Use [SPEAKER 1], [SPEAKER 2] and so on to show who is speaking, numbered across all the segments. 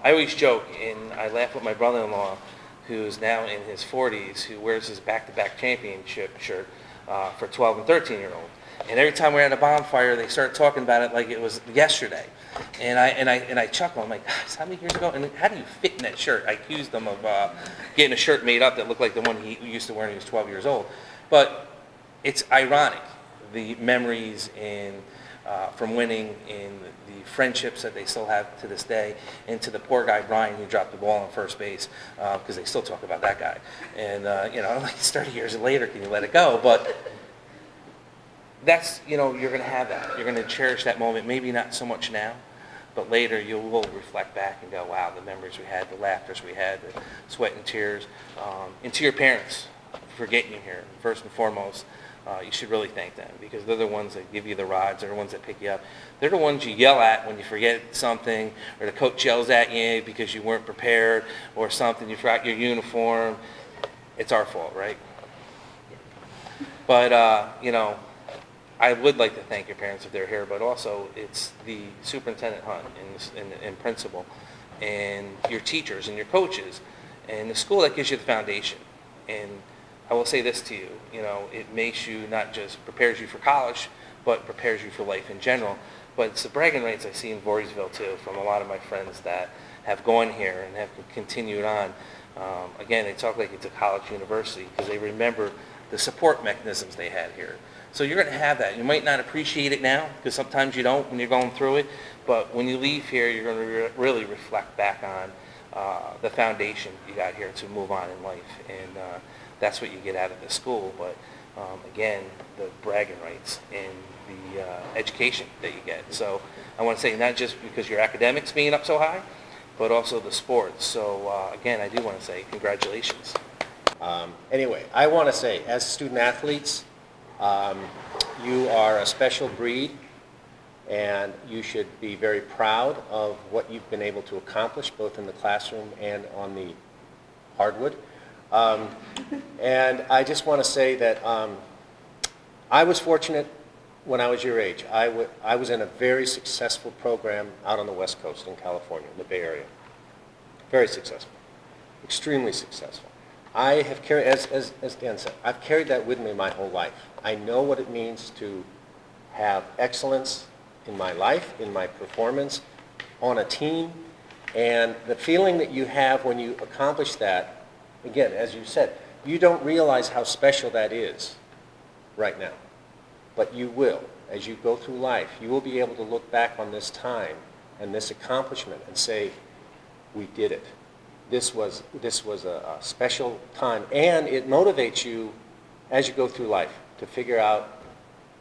[SPEAKER 1] I always joke, and I laugh with my brother-in-law, who's now in his 40s, who wears his back-to-back championship shirt for 12 and 13-year-old. And every time we're at a bonfire, they start talking about it like it was yesterday. And I chuckle. I'm like, gosh, how many years ago? And how do you fit in that shirt? I accused them of getting a shirt made up that looked like the one he used to wear when he was 12 years old. But it's ironic, the memories from winning and the friendships that they still have to this day, and to the poor guy Brian who dropped the ball on first base, because they still talk about that guy. And like it's 30 years later, can you let it go? But that's, you're going to have that. You're going to cherish that moment. Maybe not so much now, but later you will reflect back and go, wow, the memories we had, the laughters we had, the sweat and tears. And to your parents for getting you here, first and foremost, you should really thank them, because they're the ones that give you the rides. They're the ones that pick you up. They're the ones you yell at when you forget something, or the coach yells at you because you weren't prepared, or something, you forgot your uniform. It's our fault, right? But, I would like to thank your parents if they're here, but also it's the superintendent Hunt and principal, and your teachers and your coaches, and the school that gives you the foundation. And I will say this to you, it makes you, not just prepares you for college, but prepares you for life in general. But it's the bragging rights I see in Voorheesville too, from a lot of my friends that have gone here and have continued on. Again, they talk like it's a college university because they remember the support mechanisms they had here. So you're going to have that. You might not appreciate it now, because sometimes you don't when you're going through it, but when you leave here, you're going to really reflect back on the foundation you got here to move on in life. And that's what you get out of the school. But again, the bragging rights and the education that you get. So I want to say, not just because your academics being up so high, but also the sports. So again, I do want to say congratulations.
[SPEAKER 2] Anyway, I want to say, as student athletes, you are a special breed, and you should be very proud of what you've been able to accomplish, both in the classroom and on the hardwood. And I just want to say that I was fortunate when I was your age. I was in a very successful program out on the West Coast in California, in the Bay Area. Very successful, extremely successful. I have carried, as Dan said, I've carried that with me my whole life. I know what it means to have excellence in my life, in my performance, on a team, and the feeling that you have when you accomplish that, again, as you said, you don't realize how special that is right now, but you will. As you go through life, you will be able to look back on this time and this accomplishment and say, we did it. This was a special time, and it motivates you as you go through life to figure out,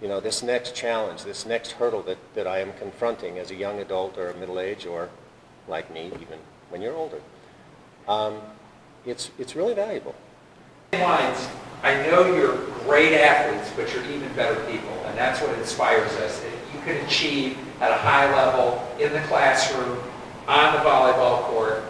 [SPEAKER 2] this next challenge, this next hurdle that I am confronting as a young adult or a middle age, or like me, even when you're older. It's really valuable.
[SPEAKER 3] Lines, I know you're great athletes, but you're even better people, and that's what inspires us. That you can achieve at a high level in the classroom, on the volleyball court,